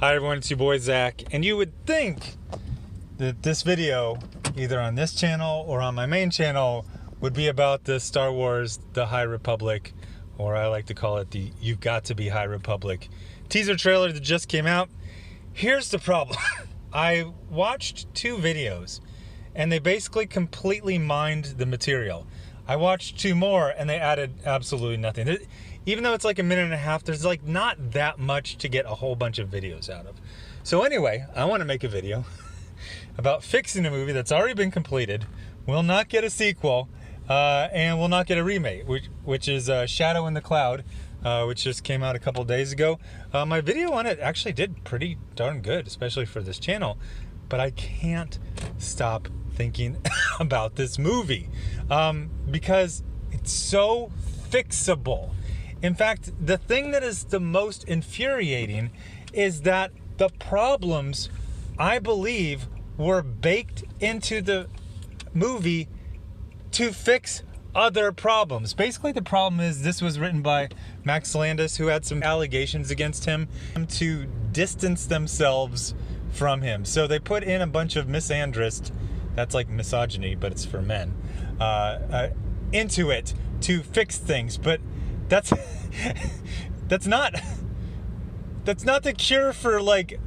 Hi everyone, it's your boy Zach, and you would think that this video, either on this channel or on my main channel, would be about the Star Wars The High Republic, or I like to call it the You've Got to Be High Republic teaser trailer that just came out. Here's the problem. I watched two videos and they basically completely mined the material. I watched two more and they added absolutely nothing. Even though it's like a minute and a half, there's like not that much to get a whole bunch of videos out of. So anyway, I want to make a video about fixing a movie that's already been completed, will not get a sequel, and will not get a remake, which is Shadow in the Cloud, which just came out a couple days ago. My video on it actually did pretty darn good, especially for this channel, but I can't stop thinking about this movie because it's so fixable. In fact, the thing that is the most infuriating is that the problems, I believe, were baked into the movie to fix other problems. Basically, the problem is this was written by Max Landis, who had some allegations against him to distance themselves from him. So they put in a bunch of misandrist, that's like misogyny, but it's for men, into it to fix things. But that's not the cure for like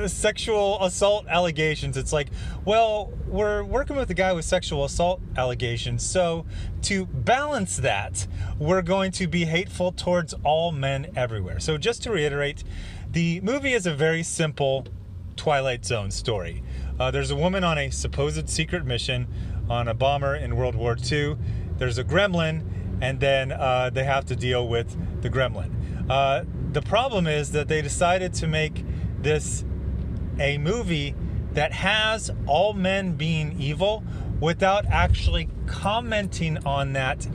sexual assault allegations. It's like, well, we're working with a guy with sexual assault allegations, so to balance that, we're going to be hateful towards all men everywhere. So just to reiterate, the movie is a very simple Twilight Zone story. There's a woman on a supposed secret mission on a bomber in World War II. There's a gremlin, and then they have to deal with the gremlin. The problem is that they decided to make this a movie that has all men being evil without actually commenting on that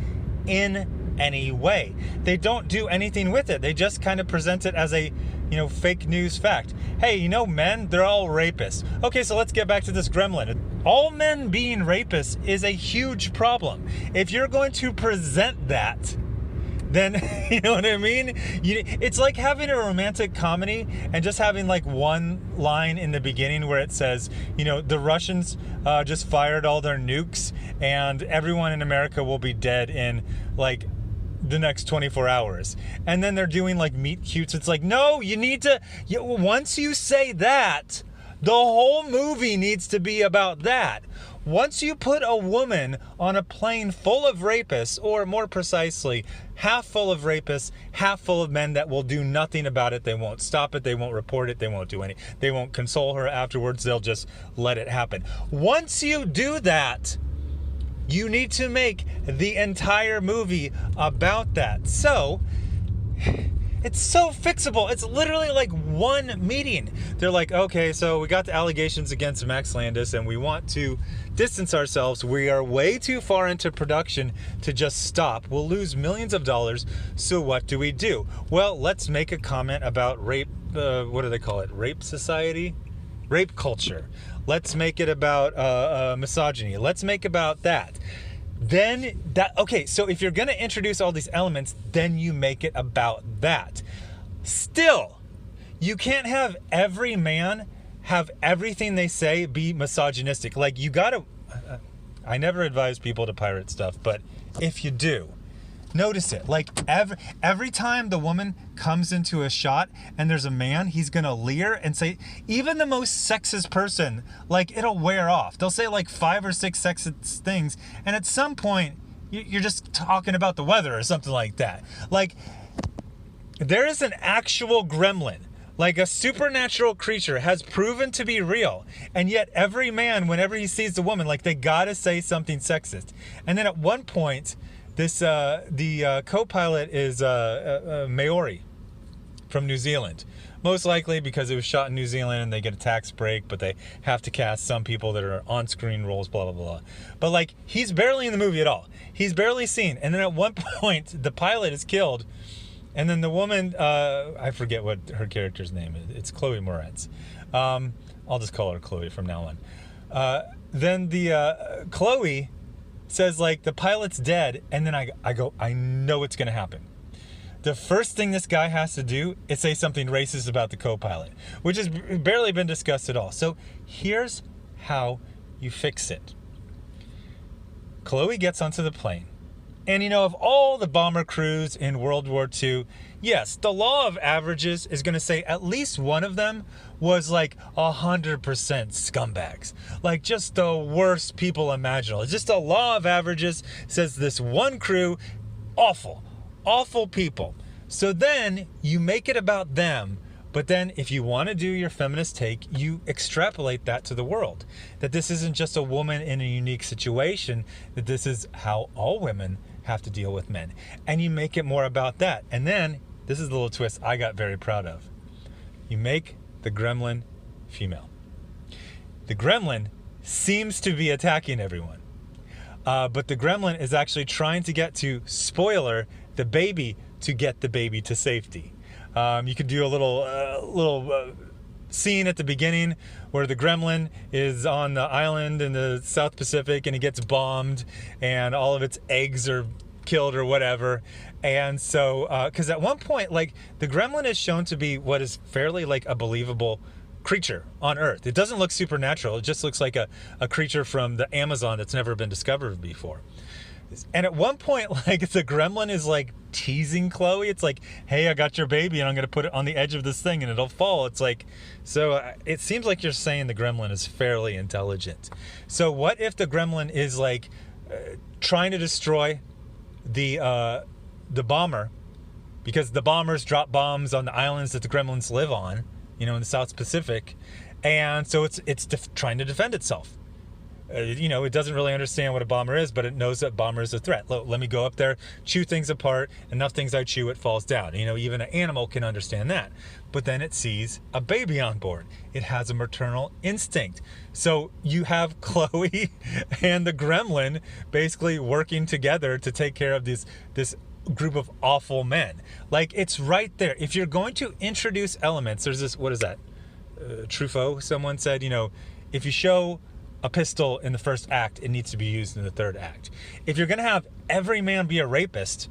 in any way. They don't do anything with it. They just kind of present it as a, fake news fact. Hey, men, they're all rapists. Okay, so let's get back to this gremlin. All men being rapists is a huge problem. If you're going to present that, then, you know what I mean? It's like having a romantic comedy and just having like one line in the beginning where it says, the Russians just fired all their nukes and everyone in America will be dead in like the next 24 hours. And then they're doing like meet cutes. It's like, no, once you say that, the whole movie needs to be about that. Once you put a woman on a plane full of rapists, or more precisely, half full of rapists, half full of men that will do nothing about it, they won't stop it, they won't report it, they won't console her afterwards, they'll just let it happen. Once you do that, you need to make the entire movie about that. So it's so fixable. It's literally like one meeting. They're like, okay, so we got the allegations against Max Landis and we want to distance ourselves. We are way too far into production to just stop. We'll lose millions of dollars. So what do we do? Well, let's make a comment about rape. What do they call it? Rape society? Rape culture. Let's make it about misogyny. Let's make about that. Okay, so if you're going to introduce all these elements, then you make it about that. Still, you can't have every man have everything they say be misogynistic. Like, you gotta, I never advise people to pirate stuff, but if you do, notice it. Like every time the woman comes into a shot and there's a man, he's gonna leer and say, even the most sexist person, like, it'll wear off. They'll say like 5 or 6 sexist things, and at some point you're just talking about the weather or something like that. Like, there is an actual gremlin, like a supernatural creature, has proven to be real, and yet every man, whenever he sees the woman, like, they gotta say something sexist. And then at one point, the co-pilot is Maori from New Zealand. Most likely because it was shot in New Zealand and they get a tax break, but they have to cast some people that are on-screen roles, blah, blah, blah. But like, he's barely in the movie at all. He's barely seen. And then at one point, the pilot is killed. And then the woman, I forget what her character's name is. It's Chloe Moretz. I'll just call her Chloe from now on. Then the Chloe says, like, the pilot's dead, and then I go, I know it's gonna happen. the first thing this guy has to do is say something racist about the co-pilot, which has barely been discussed at all. So here's how you fix it. Chloe gets onto the plane. And you know, of all the bomber crews in World War II, yes, the law of averages is going to say at least one of them was like 100% scumbags. Like just the worst people imaginable. It's just the law of averages says this one crew, awful people. So then you make it about them. But then if you want to do your feminist take, you extrapolate that to the world. That this isn't just a woman in a unique situation, that this is how all women have to deal with men. And you make it more about that. And then, this is the little twist I got very proud of. You make the gremlin female. The gremlin seems to be attacking everyone. But the gremlin is actually trying to get to, spoiler, the baby to get the baby to safety. You could do a little scene at the beginning where the gremlin is on the island in the South Pacific and it gets bombed and all of its eggs are killed or whatever. And so, because at one point, like, the gremlin is shown to be what is fairly like a believable creature on Earth. It doesn't look supernatural. It just looks like a creature from the Amazon that's never been discovered before. And at one point, like, the gremlin is like teasing Chloe. It's like, hey, I got your baby and I'm going to put it on the edge of this thing and it'll fall. It's like, so it seems like you're saying the gremlin is fairly intelligent. So what if the gremlin is like trying to destroy the bomber, because the bombers drop bombs on the islands that the gremlins live on, you know, in the South Pacific. And so it's trying to defend itself. You know, it doesn't really understand what a bomber is, but it knows that bomber is a threat. Let me go up there, chew things apart. Enough things I chew, it falls down. You know, even an animal can understand that. But then it sees a baby on board. It has a maternal instinct. So you have Chloe and the gremlin basically working together to take care of this group of awful men. Like, it's right there. If you're going to introduce elements, there's this, what is that? Truffaut, someone said, you know, if you show a pistol in the first act, it needs to be used in the third act. If you're going to have every man be a rapist,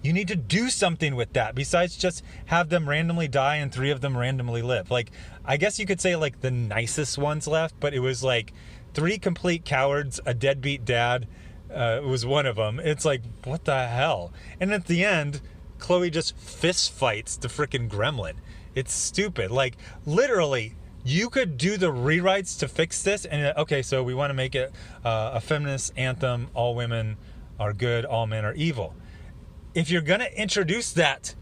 you need to do something with that besides just have them randomly die and 3 of them randomly live. Like, I guess you could say like the nicest ones left, but it was like 3 complete cowards, a deadbeat dad was one of them. It's like, what the hell? And at the end, Chloe just fist fights the freaking gremlin. It's stupid. Like, literally, you could do the rewrites to fix this, and okay, so we want to make it a feminist anthem. All women are good, all men are evil. If you're going to introduce that,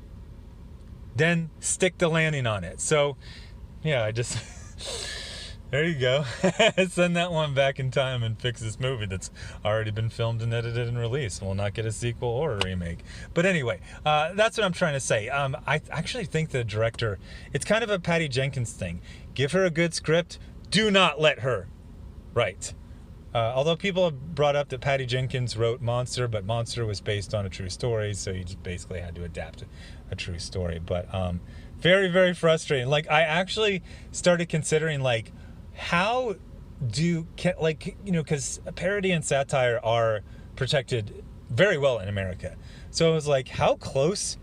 then stick the landing on it. So, yeah, I just... there you go. Send that one back in time and fix this movie that's already been filmed and edited and released. We'll not get a sequel or a remake. But anyway, that's what I'm trying to say. I actually think the director, it's kind of a Patty Jenkins thing. Give her a good script. Do not let her write. Although people have brought up that Patty Jenkins wrote Monster, but Monster was based on a true story, so you just basically had to adapt a true story. But very, very frustrating. Like, I actually started considering, like, how like, you know, because parody and satire are protected very well in America. So I was like, how close?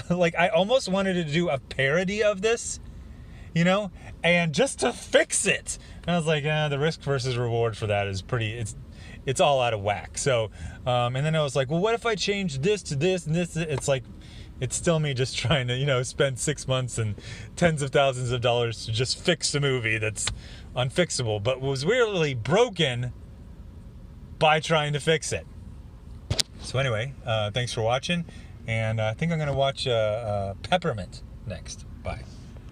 Like, I almost wanted to do a parody of this, you know, and just to fix it. And I was like, the risk versus reward for that is pretty, it's all out of whack. So, and then I was like, well, what if I change this to this and this? It's like, it's still me just trying to, you know, spend 6 months and tens of thousands of dollars to just fix a movie that's unfixable, but was really broken by trying to fix it. So anyway, thanks for watching. And I think I'm going to watch Peppermint next. Bye.